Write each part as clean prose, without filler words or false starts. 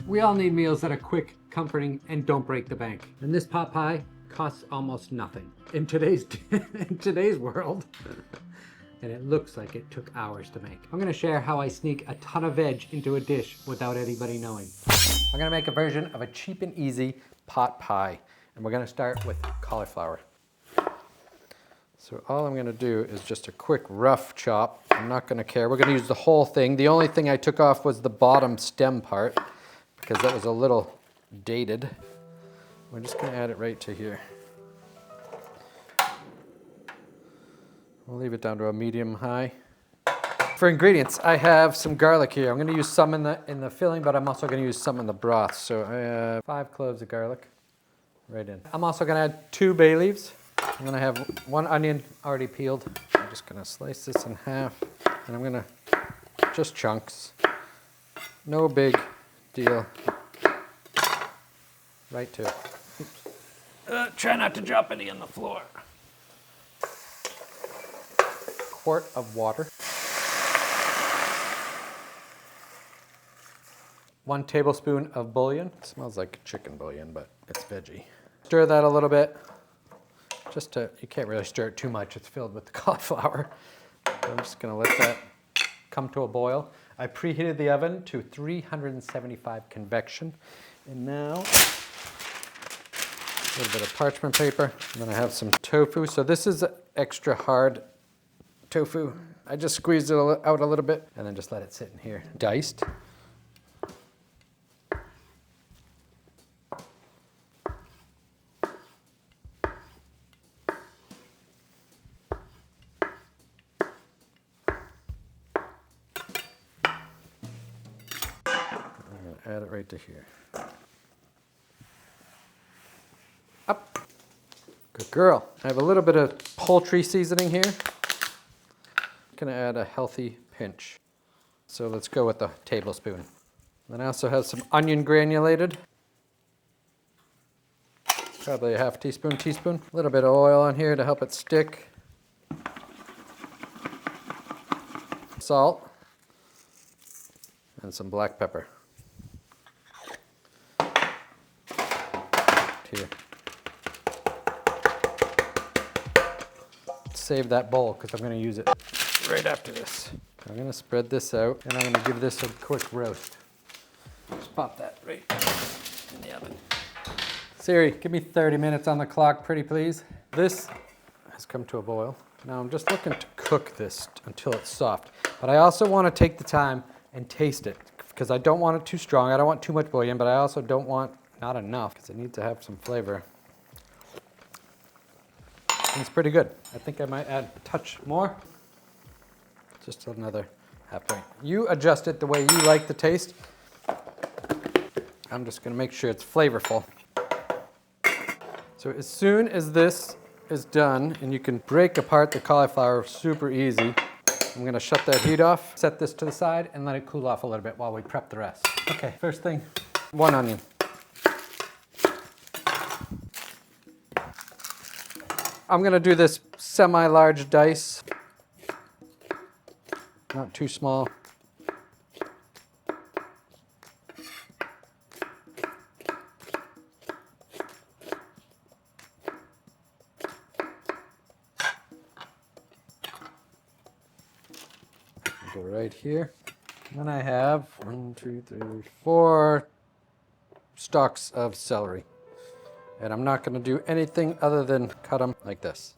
We all need meals that are quick, comforting, and don't break the bank. And this pot pie costs almost nothing in today's world. And it looks like it took hours to make. I'm gonna share how I sneak a ton of veg into a dish without anybody knowing. I'm gonna make a version of a cheap and easy pot pie. And we're gonna start with cauliflower. So all I'm gonna do is just a quick rough chop. I'm not gonna care. We're gonna use the whole thing. The only thing I took off was the bottom stem part because that was a little dated. We're just gonna add it right to here. We'll leave it down to a medium-high. For ingredients, I have some garlic here. I'm gonna use some in the filling, but I'm also gonna use some in the broth. So I have 5 cloves of garlic right in. I'm also gonna add 2 bay leaves. I'm gonna have 1 onion already peeled. I'm just gonna slice this in half, and I'm gonna, just chunks. No big deal. Right to it. Try not to drop any on the floor. Quart of water. 1 tablespoon of bouillon. It smells like chicken bouillon, but it's veggie. Stir that a little bit. You can't really stir it too much. It's filled with the cauliflower. So I'm just gonna let that come to a boil. I preheated the oven to 375 convection. And now, a little bit of parchment paper. And then I have some tofu. So this is extra hard tofu. I just squeezed it out a little bit and then just let it sit in here. Diced. I'm gonna add it right to here. Up. Good girl. I have a little bit of poultry seasoning here. Gonna add a healthy pinch. So let's go with a tablespoon. Then I also have some onion granulated. Probably a half teaspoon. A little bit of oil on here to help it stick. Salt. And some black pepper. Here. Save that bowl because I'm going to use it right after this. I'm going to spread this out and I'm going to give this a quick roast. Just pop that right in the oven. Siri, give me 30 minutes on the clock, pretty please. This has come to a boil. Now I'm just looking to cook this until it's soft. But I also want to take the time and taste it because I don't want it too strong. I don't want too much bouillon, but I also don't want not enough because it needs to have some flavor. It's pretty good. I think I might add a touch more. Just another half pint. You adjust it the way you like the taste. I'm just gonna make sure it's flavorful. So as soon as this is done, and you can break apart the cauliflower super easy, I'm gonna shut that heat off, set this to the side, and let it cool off a little bit while we prep the rest. Okay, first thing, 1 onion. I'm gonna do this semi-large dice, not too small. Go right here. Then I have 1, 2, 3, 4 stalks of celery. And I'm not going to do anything other than cut them like this.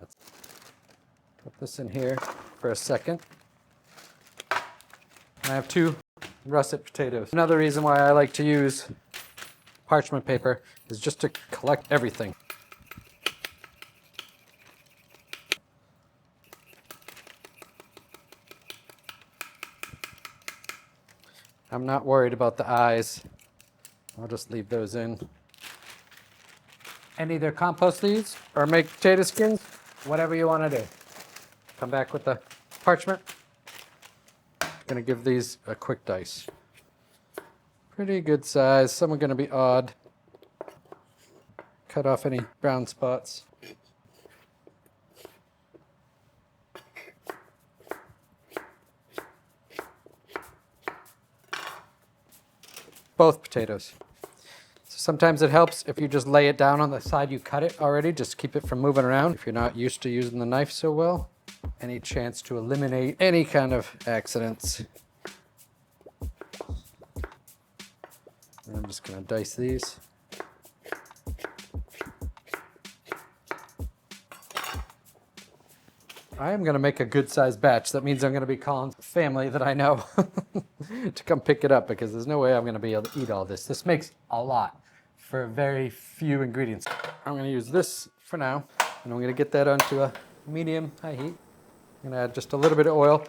Let's put this in here for a second. And I have 2 russet potatoes. Another reason why I like to use parchment paper is just to collect everything. I'm not worried about the eyes. I'll just leave those in. And either compost these or make potato skins, whatever you want to do. Come back with the parchment. I'm going to give these a quick dice. Pretty good size. Some are going to be odd. Cut off any brown spots. both potatoes. So sometimes it helps if you just lay it down on the side you cut it already, just keep it from moving around if you're not used to using the knife so well. Any chance to eliminate any kind of accidents. And I'm just gonna dice these. I am gonna make a good sized batch. That means I'm gonna be calling family that I know to come pick it up because there's no way I'm gonna be able to eat all this. This makes a lot for very few ingredients. I'm gonna use this for now, and I'm gonna get that onto a medium high heat. I'm gonna add just a little bit of oil.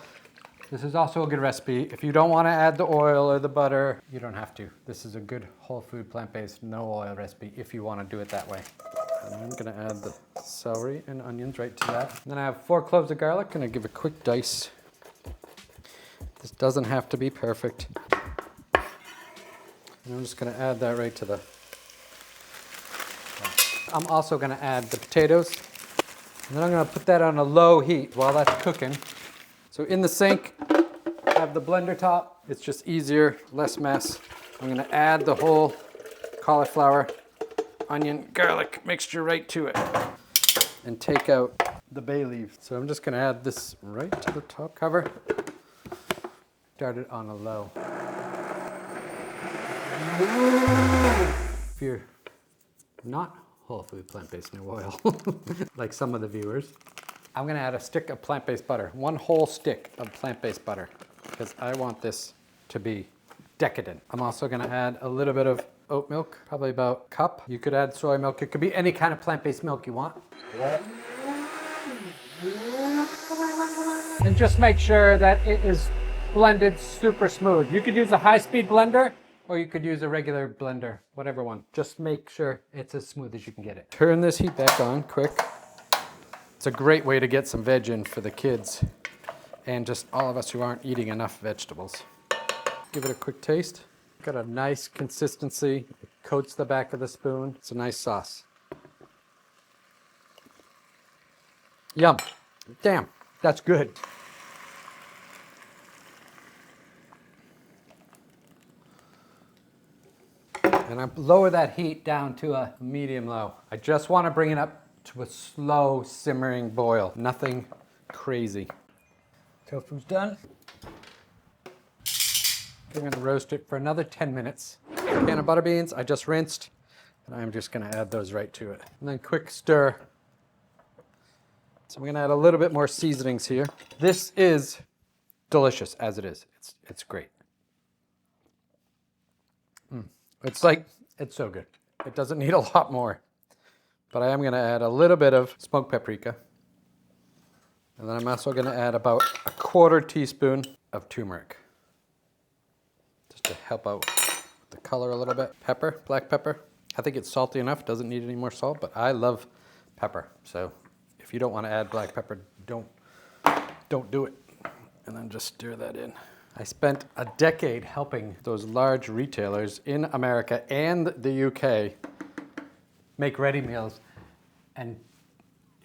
This is also a good recipe. If you don't wanna add the oil or the butter, you don't have to. This is a good whole food, plant-based, no oil recipe if you wanna do it that way. And I'm gonna add the celery and onions right to that. And then I have 4 cloves of garlic. Gonna give a quick dice. This doesn't have to be perfect. And I'm just gonna add that right to the... I'm also gonna add the potatoes. And then I'm gonna put that on a low heat while that's cooking. So in the sink, I have the blender top. It's just easier, less mess. I'm gonna add the whole cauliflower, onion, garlic mixture right to it and take out the bay leaf. So I'm just gonna add this right to the top cover. Start it on a low. If you're not whole food, plant-based, no oil, like some of the viewers, I'm gonna add a stick of plant-based butter, 1 whole stick of plant-based butter, because I want this to be decadent. I'm also gonna add a little bit of oat milk, probably about a cup. You could add soy milk. It could be any kind of plant-based milk you want. And just make sure that it is blended super smooth. You could use a high-speed blender or you could use a regular blender, whatever one. Just make sure it's as smooth as you can get it. Turn this heat back on quick. It's a great way to get some veg in for the kids and just all of us who aren't eating enough vegetables. Give it a quick taste. Got a nice consistency. It coats the back of the spoon. It's a nice sauce. Yum. Damn, that's good. And I lower that heat down to a medium low. I just want to bring it up to a slow simmering boil. Nothing crazy. Tofu's done. I'm gonna roast it for another 10 minutes. Can of butter beans, I just rinsed, and I'm just gonna add those right to it. And then quick stir. So I'm gonna add a little bit more seasonings here. This is delicious as it is. It's great. It's so good. It doesn't need a lot more. But I am gonna add a little bit of smoked paprika. And then I'm also gonna add about a 1/4 teaspoon of turmeric. To help out with the color a little bit. Pepper, black pepper. I think it's salty enough, doesn't need any more salt, but I love pepper. So if you don't want to add black pepper, don't do it. And then just stir that in. I spent a decade helping those large retailers in America and the UK make ready meals and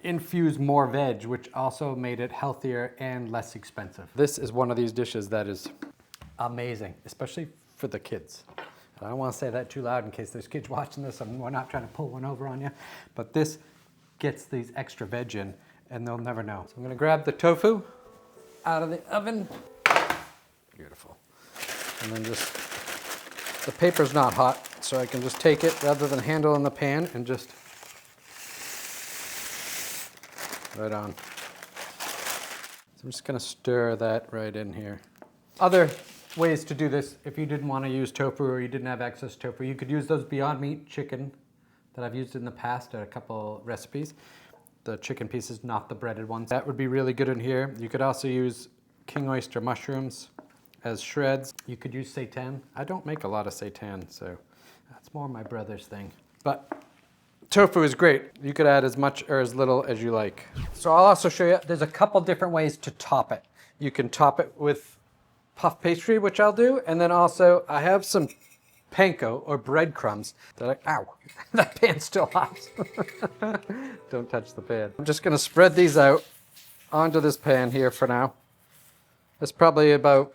infuse more veg, which also made it healthier and less expensive. This is one of these dishes that is amazing, especially for the kids. And I don't want to say that too loud in case there's kids watching this and we're not trying to pull one over on you, but this gets these extra veg in and they'll never know. So I'm gonna grab the tofu out of the oven. Beautiful. And then just, the paper's not hot, so I can just take it rather than handle in the pan and just right on. So I'm just gonna stir that right in here. Other ways to do this, if you didn't want to use tofu or you didn't have access to tofu, you could use those Beyond Meat chicken that I've used in the past at a couple recipes. The chicken pieces, not the breaded ones. That would be really good in here. You could also use king oyster mushrooms as shreds. You could use seitan. I don't make a lot of seitan, so that's more my brother's thing. But tofu is great. You could add as much or as little as you like. So I'll also show you, there's a couple different ways to top it. You can top it with puff pastry, which I'll do, and then also I have some panko or breadcrumbs that ow, that pan's still hot. Don't touch the pan. I'm just gonna spread these out onto this pan here for now. That's probably about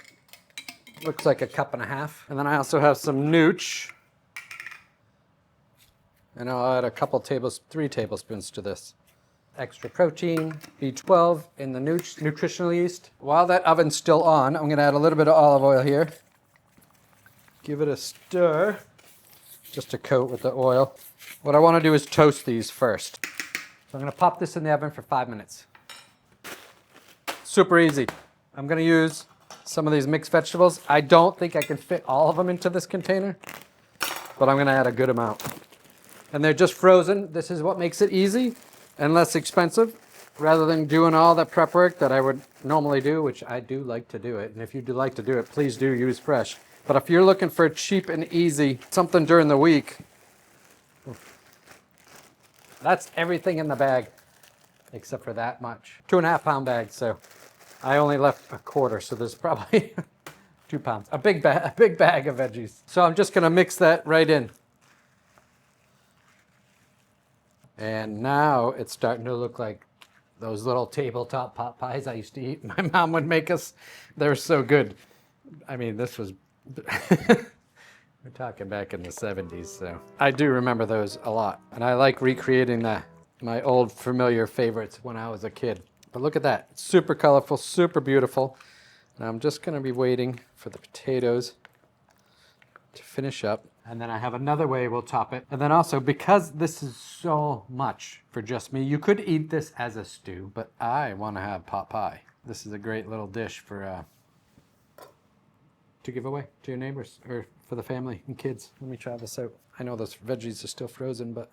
Looks like a cup and a half. And then I also have some nooch. And I'll add a couple 3 tablespoons to this. Extra protein, B12 in the nutritional yeast. While that oven's still on, I'm gonna add a little bit of olive oil here. Give it a stir, just to coat with the oil. What I wanna do is toast these first. So I'm gonna pop this in the oven for 5 minutes. Super easy. I'm gonna use some of these mixed vegetables. I don't think I can fit all of them into this container, but I'm gonna add a good amount. And they're just frozen. This is what makes it easy and less expensive, rather than doing all the prep work that I would normally do, which I do like to do it. And if you do like to do it, please do use fresh. But if you're looking for cheap and easy, something during the week, that's everything in the bag, except for that much. 2.5 pound bag, so I only left a quarter, so there's probably 2 pounds. A big bag of veggies. So I'm just gonna mix that right in. And now it's starting to look like those little tabletop pot pies I used to eat. My mom would make us. They were so good. I mean, this was, we're talking back in the 70s, so I do remember those a lot. And I like recreating my old familiar favorites when I was a kid. But look at that, it's super colorful, super beautiful. And I'm just gonna be waiting for the potatoes to finish up. And then I have another way we'll top it. And then also, because this is so much for just me, you could eat this as a stew, but I want to have pot pie. This is a great little dish for to give away to your neighbors or for the family and kids. Let me try this out. I know those veggies are still frozen, but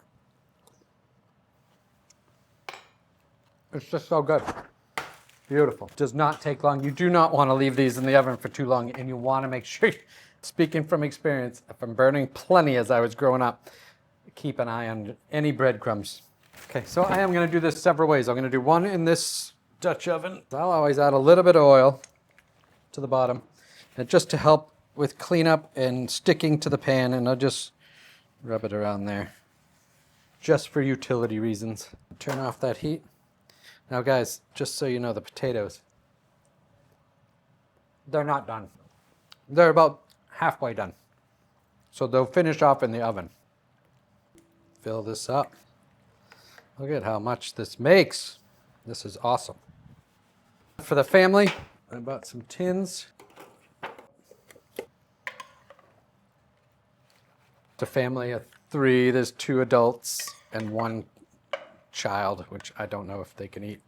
it's just so good. Beautiful. Does not take long. You do not want to leave these in the oven for too long, and you want to make sure, speaking from experience, from burning plenty as I was growing up, keep an eye on any breadcrumbs. Okay, so I am going to do this several ways. I'm going to do one in this Dutch oven. I'll always add a little bit of oil to the bottom, and just to help with cleanup and sticking to the pan, and I'll just rub it around there, just for utility reasons. Turn off that heat. Now guys, just so you know, the potatoes, they're not done. They're about halfway done. So they'll finish off in the oven. Fill this up. Look at how much this makes. This is awesome. For the family, I bought some tins. It's a family of 3. There's 2 adults and 1 child, which I don't know if they can eat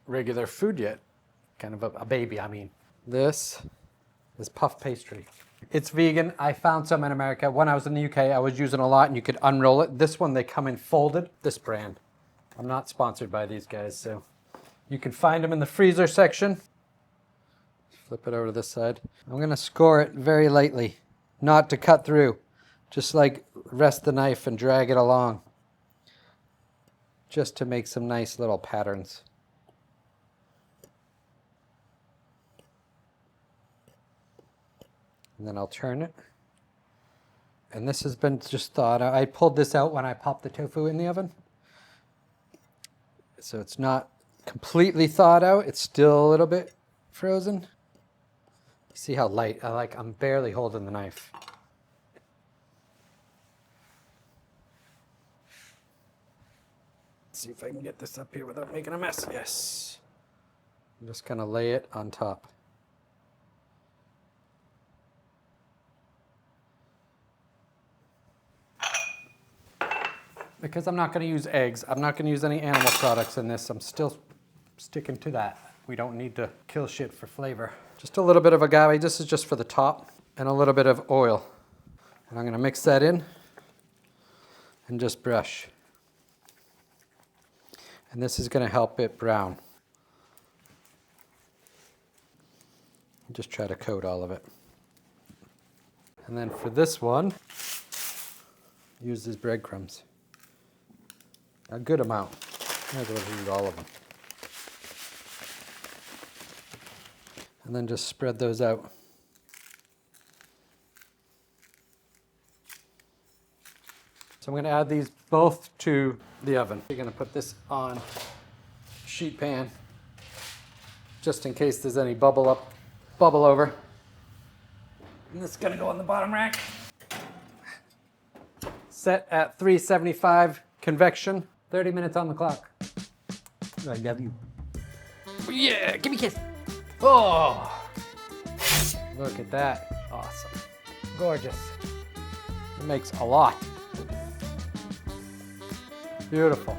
regular food yet. Kind of a baby, I mean. This is puff pastry. It's vegan. I found some in America. When I was in the UK, I was using a lot, and you could unroll it. This one, they come in folded. This brand. I'm not sponsored by these guys, so you can find them in the freezer section. Flip it over to this side. I'm gonna score it very lightly, not to cut through. Just like rest the knife and drag it along, just to make some nice little patterns. And then I'll turn it. And this has been just thawed out. I pulled this out when I popped the tofu in the oven. So it's not completely thawed out. It's still a little bit frozen. See how light? I'm barely holding the knife. Let's see if I can get this up here without making a mess. Yes. I'm just gonna lay it on top. Because I'm not going to use eggs, I'm not going to use any animal products in this. I'm still sticking to that. We don't need to kill shit for flavor. Just a little bit of agave. This is just for the top, and a little bit of oil. And I'm going to mix that in and just brush. And this is going to help it brown. Just try to coat all of it. And then for this one, use these breadcrumbs. A good amount. Might as well use all of them. And then just spread those out. So I'm going to add these both to the oven. You're going to put this on sheet pan, just in case there's any bubble over. And this is gonna go on the bottom rack. Set at 375 convection. 30 minutes on the clock. I love you. Yeah, give me a kiss. Oh, look at that. Awesome. Gorgeous. It makes a lot. Beautiful.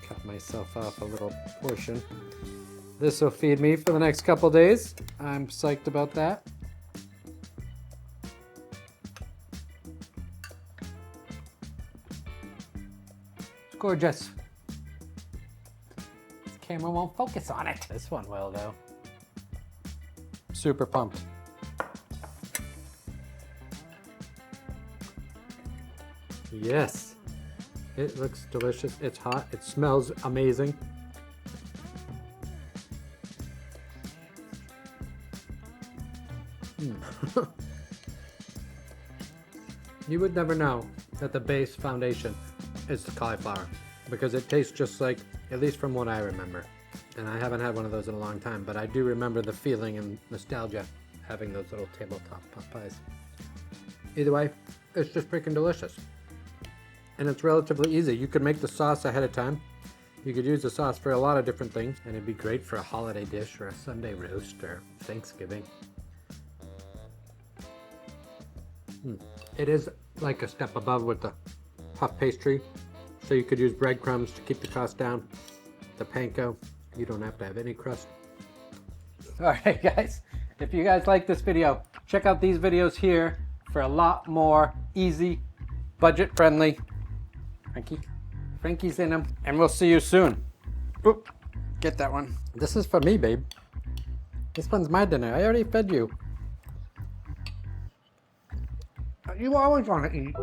Cut myself off a little portion. This will feed me for the next couple days. I'm psyched about that. It's gorgeous. This camera won't focus on it. This one will though. Super pumped. Yes, it looks delicious. It's hot. It smells amazing. You would never know that the base foundation is the cauliflower because it tastes just like, at least from what I remember. And I haven't had one of those in a long time, but I do remember the feeling and nostalgia having those little tabletop pot pies. Either way, it's just freaking delicious. And it's relatively easy. You could make the sauce ahead of time. You could use the sauce for a lot of different things, and it'd be great for a holiday dish or a Sunday roast or Thanksgiving. It is like a step above with the puff pastry. So you could use breadcrumbs to keep the cost down. The panko, you don't have to have any crust. All right, guys. If you guys like this video, check out these videos here for a lot more easy, budget-friendly. Frankie's in them. And we'll see you soon. Oop, get that one. This is for me, babe. This one's my dinner. I already fed you. You always want to eat.